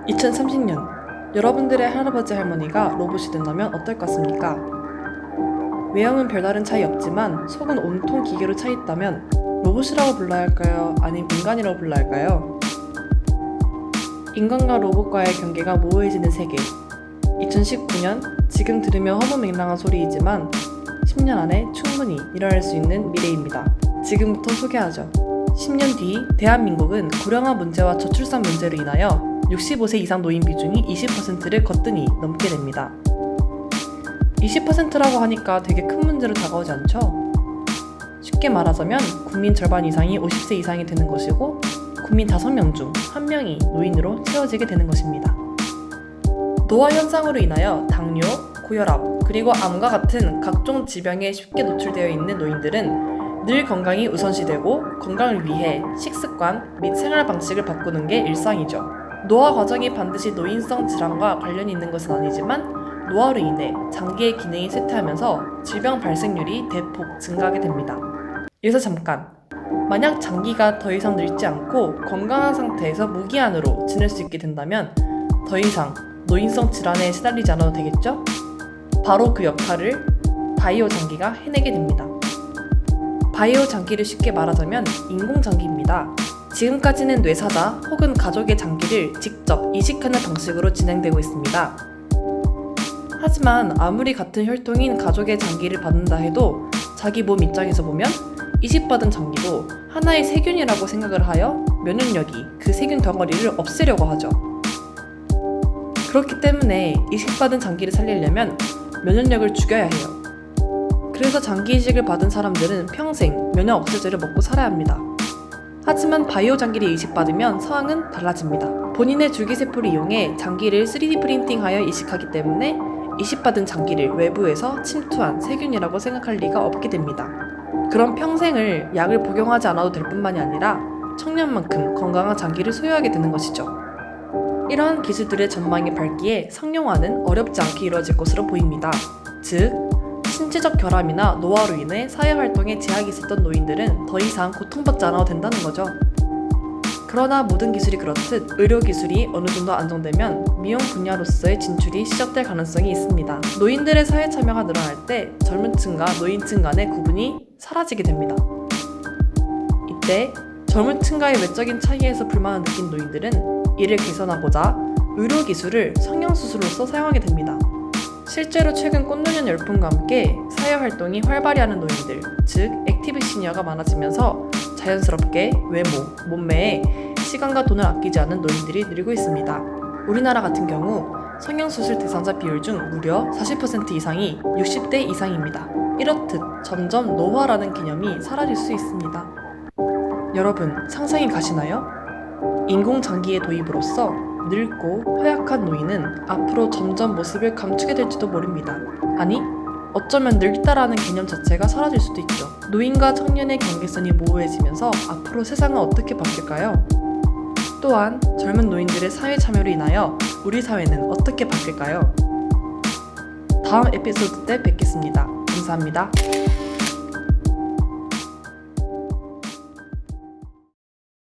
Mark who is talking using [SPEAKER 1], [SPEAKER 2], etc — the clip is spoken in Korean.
[SPEAKER 1] 2030년 여러분들의 할아버지 할머니가 로봇이 된다면 어떨 것 같습니까? 외형은 별다른 차이 없지만 속은 온통 기계로 차 있다면 로봇이라고 불러야 할까요? 아니면 인간이라고 불러야 할까요? 인간과 로봇과의 경계가 모호해지는 세계. 2019년 지금 들으면 허무맹랑한 소리이지만 10년 안에 충분히 일어날 수 있는 미래입니다. 지금부터 소개하죠. 10년 뒤 대한민국은 고령화 문제와 저출산 문제로 인하여 65세 이상 노인 비중이 20%를 거뜬히 넘게 됩니다. 20%라고 하니까 되게 큰 문제로 다가오지 않죠? 쉽게 말하자면 국민 절반 이상이 50세 이상이 되는 것이고 국민 5명 중 1명이 노인으로 채워지게 되는 것입니다. 노화 현상으로 인하여 당뇨, 고혈압, 그리고 암과 같은 각종 질병에 쉽게 노출되어 있는 노인들은 늘 건강이 우선시되고 건강을 위해 식습관 및 생활 방식을 바꾸는 게 일상이죠. 노화 과정이 반드시 노인성 질환과 관련이 있는 것은 아니지만 노화로 인해 장기의 기능이 쇠퇴하면서 질병 발생률이 대폭 증가하게 됩니다. 여기서 잠깐! 만약 장기가 더 이상 늙지 않고 건강한 상태에서 무기한으로 지낼 수 있게 된다면 더 이상 노인성 질환에 시달리지 않아도 되겠죠? 바로 그 역할을 바이오 장기가 해내게 됩니다. 바이오 장기를 쉽게 말하자면 인공장기입니다. 지금까지는 뇌사자 혹은 가족의 장기를 직접 이식하는 방식으로 진행되고 있습니다. 하지만 아무리 같은 혈통인 가족의 장기를 받는다 해도 자기 몸 입장에서 보면 이식받은 장기도 하나의 세균이라고 생각을 하여 면역력이 그 세균 덩어리를 없애려고 하죠. 그렇기 때문에 이식받은 장기를 살리려면 면역력을 죽여야 해요. 그래서 장기 이식을 받은 사람들은 평생 면역 억제제를 먹고 살아야 합니다. 하지만 바이오 장기를 이식받으면 상황은 달라집니다. 본인의 줄기세포를 이용해 장기를 3D 프린팅하여 이식하기 때문에 이식받은 장기를 외부에서 침투한 세균이라고 생각할 리가 없게 됩니다. 그럼 평생을 약을 복용하지 않아도 될 뿐만이 아니라 청년만큼 건강한 장기를 소유하게 되는 것이죠. 이러한 기술들의 전망이 밝기에 상용화는 어렵지 않게 이루어질 것으로 보입니다. 즉, 신체적 결함이나 노화로 인해 사회활동에 제약이 있었던 노인들은 더 이상 고통받지 않아도 된다는 거죠. 그러나 모든 기술이 그렇듯 의료기술이 어느 정도 안정되면 미용 분야로서의 진출이 시작될 가능성이 있습니다. 노인들의 사회 참여가 늘어날 때 젊은 층과 노인층 간의 구분이 사라지게 됩니다. 이때 젊은 층과의 외적인 차이에서 불만을 느낀 노인들은 이를 개선하고자 의료기술을 성형수술로서 사용하게 됩니다. 실제로 최근 꽃노년 열풍과 함께 사회활동이 활발히 하는 노인들, 즉 액티브 시니어가 많아지면서 자연스럽게 외모, 몸매에 시간과 돈을 아끼지 않는 노인들이 늘고 있습니다. 우리나라 같은 경우 성형수술 대상자 비율 중 무려 40% 이상이 60대 이상입니다. 이렇듯 점점 노화라는 개념이 사라질 수 있습니다. 여러분, 상상이 가시나요? 인공장기의 도입으로써 늙고 허약한 노인은 앞으로 점점 모습을 감추게 될지도 모릅니다. 아니, 어쩌면 늙다라는 개념 자체가 사라질 수도 있죠. 노인과 청년의 경계선이 모호해지면서 앞으로 세상은 어떻게 바뀔까요? 또한 젊은 노인들의 사회 참여로 인하여 우리 사회는 어떻게 바뀔까요? 다음 에피소드 때 뵙겠습니다. 감사합니다.